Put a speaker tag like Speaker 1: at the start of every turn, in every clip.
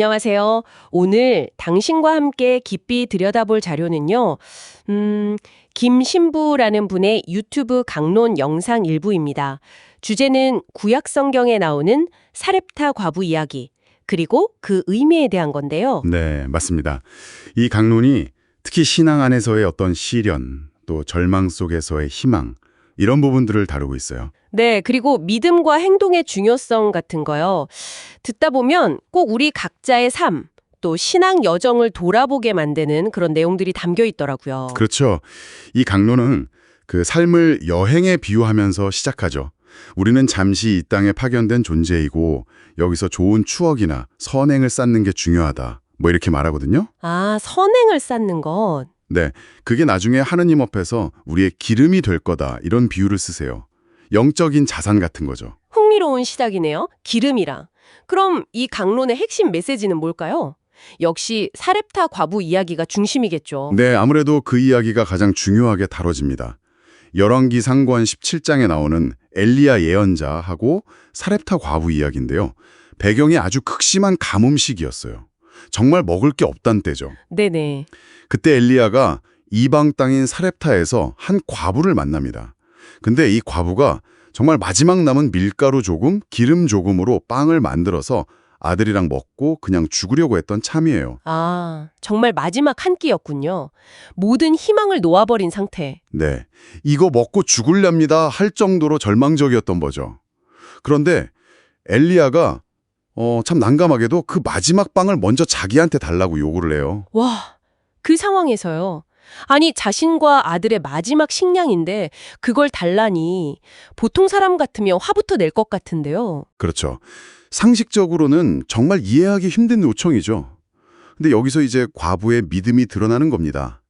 Speaker 1: 안녕하세요. 오늘 당신과 함께 깊이 들여다볼 자료는요, 김신부라는 분의 유튜브 강론 영상 일부입니다. 주제는 구약 성경에 나오는 사렙타 과부 이야기, 그리고 그 의미에 대한 건데요.
Speaker 2: 네, 맞습니다. 이 강론이 특히 신앙 안에서의 어떤 시련, 또 절망 속에서의 희망, 이런 부분들을 다루고 있어요.
Speaker 1: 네, 그리고 믿음과 행동의 중요성 같은 거요. 듣다 보면 꼭 우리 각자의 삶, 또 신앙 여정을 돌아보게 만드는 그런 내용들이 담겨 있더라고요.
Speaker 2: 그렇죠. 이 강론은 그 삶을 여행에 비유하면서 시작하죠. 우리는 잠시 이 땅에 파견된 존재이고 여기서 좋은 추억이나 선행을 쌓는 게 중요하다. 뭐 이렇게 말하거든요.
Speaker 1: 아, 선행을 쌓는 것.
Speaker 2: 네, 그게 나중에 하느님 앞에서 우리의 기름이 될 거다. 이런 비유를 쓰세요. 영적인 자산 같은 거죠.
Speaker 1: 흥미로운 시작이네요. 기름이랑. 그럼 이 강론의 핵심 메시지는 뭘까요? 역시 사렙타 과부 이야기가 중심이겠죠.
Speaker 2: 네, 아무래도 그 이야기가 가장 중요하게 다뤄집니다. 열왕기 상권 17장에 나오는 엘리야 예언자하고 사렙타 과부 이야기인데요. 배경이 아주 극심한 가뭄 시기였어요. 정말 먹을 게 없단 때죠.
Speaker 1: 네네.
Speaker 2: 그때 엘리야가 이방 땅인 사렙타에서 한 과부를 만납니다. 근데 이 과부가 정말 마지막 남은 밀가루 조금, 기름 조금으로 빵을 만들어서 아들이랑 먹고 그냥 죽으려고 했던 참이에요.
Speaker 1: 아, 정말 마지막 한 끼였군요. 모든 희망을 놓아버린 상태.
Speaker 2: 네, 이거 먹고 죽을랍니다 할 정도로 절망적이었던 거죠. 그런데 엘리야가 참 난감하게도 그 마지막 빵을 먼저 자기한테 달라고 요구를 해요.
Speaker 1: 와, 그 상황에서요. 아니, 자신과 아들의 마지막 식량인데 그걸 달라니 보통 사람 같으면 화부터 낼 것 같은데요.
Speaker 2: 그렇죠. 상식적으로는 정말 이해하기 힘든 요청이죠. 근데 여기서 이제 과부의 믿음이 드러나는 겁니다.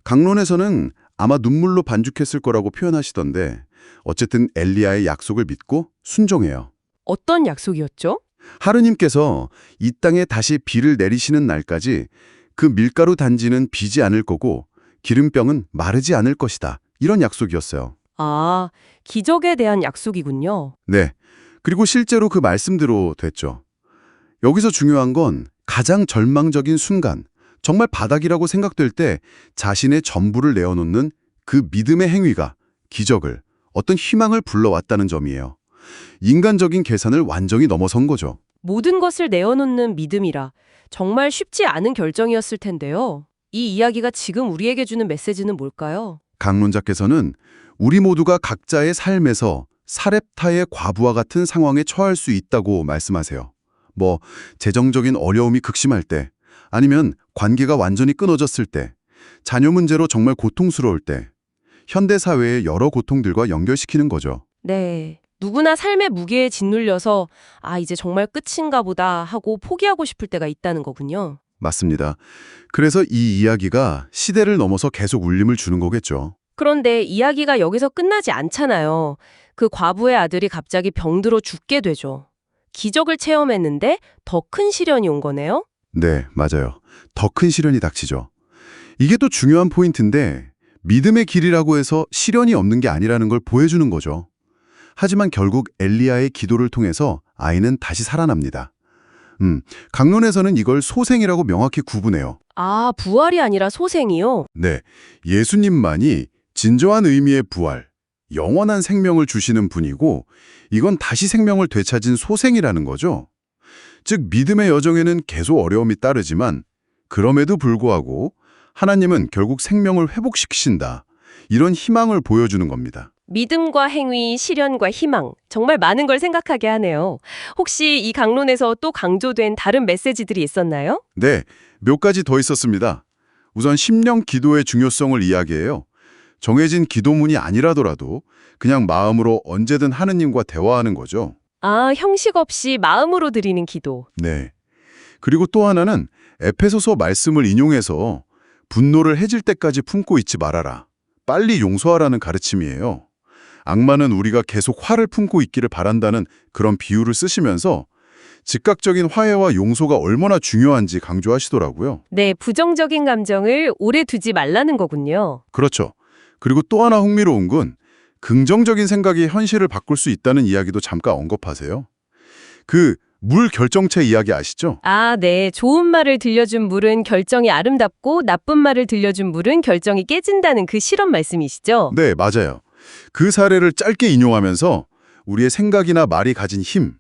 Speaker 2: 강론에서는 아마 눈물로 반죽했을 거라고 표현하시던데 어쨌든 엘리야의 약속을 믿고 순종해요.
Speaker 1: 어떤 약속이었죠?
Speaker 2: 하느님께서 이 땅에 다시 비를 내리시는 날까지 그 밀가루 단지는 비지 않을 거고 기름병은 마르지 않을 것이다. 이런 약속이었어요.
Speaker 1: 아, 기적에 대한 약속이군요.
Speaker 2: 네. 그리고 실제로 그 말씀대로 됐죠. 여기서 중요한 건 가장 절망적인 순간, 정말 바닥이라고 생각될 때 자신의 전부를 내어놓는 그 믿음의 행위가 기적을, 어떤 희망을 불러왔다는 점이에요. 인간적인 계산을 완전히 넘어선 거죠.
Speaker 1: 모든 것을 내어놓는 믿음이라 정말 쉽지 않은 결정이었을 텐데요. 이 이야기가 지금 우리에게 주는 메시지는 뭘까요?
Speaker 2: 강론자께서는 우리 모두가 각자의 삶에서 사렙타의 과부와 같은 상황에 처할 수 있다고 말씀하세요. 뭐 재정적인 어려움이 극심할 때, 아니면 관계가 완전히 끊어졌을 때, 자녀 문제로 정말 고통스러울 때, 현대 사회의 여러 고통들과 연결시키는 거죠.
Speaker 1: 네. 누구나 삶의 무게에 짓눌려서 아, 이제 정말 끝인가 보다 하고 포기하고 싶을 때가 있다는 거군요.
Speaker 2: 맞습니다. 그래서 이 이야기가 시대를 넘어서 계속 울림을 주는 거겠죠.
Speaker 1: 그런데 이야기가 여기서 끝나지 않잖아요. 그 과부의 아들이 갑자기 병들어 죽게 되죠. 기적을 체험했는데 더 큰 시련이 온 거네요?
Speaker 2: 네, 맞아요. 더 큰 시련이 닥치죠. 이게 또 중요한 포인트인데 믿음의 길이라고 해서 시련이 없는 게 아니라는 걸 보여주는 거죠. 하지만 결국 엘리야의 기도를 통해서 아이는 다시 살아납니다. 강론에서는 이걸 소생이라고 명확히 구분해요.
Speaker 1: 아, 부활이 아니라 소생이요?
Speaker 2: 네, 예수님만이 진정한 의미의 부활, 영원한 생명을 주시는 분이고 이건 다시 생명을 되찾은 소생이라는 거죠. 즉 믿음의 여정에는 계속 어려움이 따르지만 그럼에도 불구하고 하나님은 결국 생명을 회복시키신다. 이런 희망을 보여주는 겁니다.
Speaker 1: 믿음과 행위, 시련과 희망, 정말 많은 걸 생각하게 하네요. 혹시 이 강론에서 또 강조된 다른 메시지들이 있었나요?
Speaker 2: 네, 몇 가지 더 있었습니다. 우선 심령 기도의 중요성을 이야기해요. 정해진 기도문이 아니라더라도 그냥 마음으로 언제든 하느님과 대화하는 거죠.
Speaker 1: 아, 형식 없이 마음으로 드리는 기도.
Speaker 2: 네. 그리고 또 하나는 에페소서 말씀을 인용해서 분노를 해질 때까지 품고 있지 말아라. 빨리 용서하라는 가르침이에요. 악마는 우리가 계속 화를 품고 있기를 바란다는 그런 비유를 쓰시면서 즉각적인 화해와 용서가 얼마나 중요한지 강조하시더라고요.
Speaker 1: 네, 부정적인 감정을 오래 두지 말라는 거군요.
Speaker 2: 그렇죠. 그리고 또 하나 흥미로운 건 긍정적인 생각이 현실을 바꿀 수 있다는 이야기도 잠깐 언급하세요. 그 물 결정체 이야기 아시죠?
Speaker 1: 아, 네. 좋은 말을 들려준 물은 결정이 아름답고 나쁜 말을 들려준 물은 결정이 깨진다는 그 실험 말씀이시죠?
Speaker 2: 네, 맞아요. 그 사례를 짧게 인용하면서 우리의 생각이나 말이 가진 힘,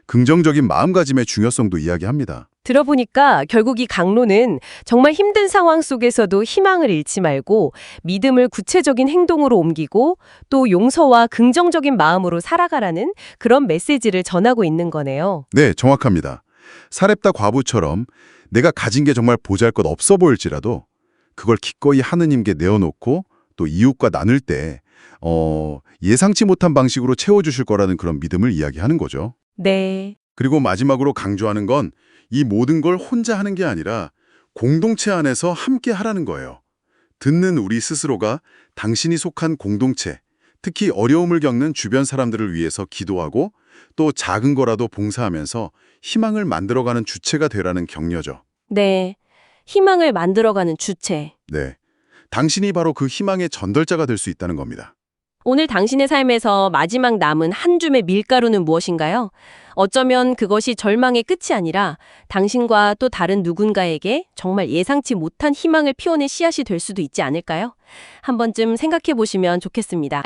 Speaker 2: 긍정적인 마음가짐의 중요성도 이야기합니다.
Speaker 1: 들어보니까 결국 이 강론은 정말 힘든 상황 속에서도 희망을 잃지 말고 믿음을 구체적인 행동으로 옮기고 또 용서와 긍정적인 마음으로 살아가라는 그런 메시지를 전하고 있는 거네요.
Speaker 2: 네, 정확합니다. 사렙다 과부처럼 내가 가진 게 정말 보잘것 없어 보일지라도 그걸 기꺼이 하느님께 내어놓고 또 이웃과 나눌 때 예상치 못한 방식으로 채워주실 거라는 그런 믿음을 이야기하는 거죠.
Speaker 1: 네.
Speaker 2: 그리고 마지막으로 강조하는 건 이 모든 걸 혼자 하는 게 아니라 공동체 안에서 함께 하라는 거예요. 듣는 우리 스스로가 당신이 속한 공동체, 특히 어려움을 겪는 주변 사람들을 위해서 기도하고 또 작은 거라도 봉사하면서 희망을 만들어가는 주체가 되라는 격려죠.
Speaker 1: 네. 희망을 만들어가는 주체.
Speaker 2: 네. 당신이 바로 그 희망의 전달자가 될 수 있다는 겁니다.
Speaker 1: 오늘 당신의 삶에서 마지막 남은 한 줌의 밀가루는 무엇인가요? 어쩌면 그것이 절망의 끝이 아니라 당신과 또 다른 누군가에게 정말 예상치 못한 희망을 피워낸 씨앗이 될 수도 있지 않을까요? 한 번쯤 생각해 보시면 좋겠습니다.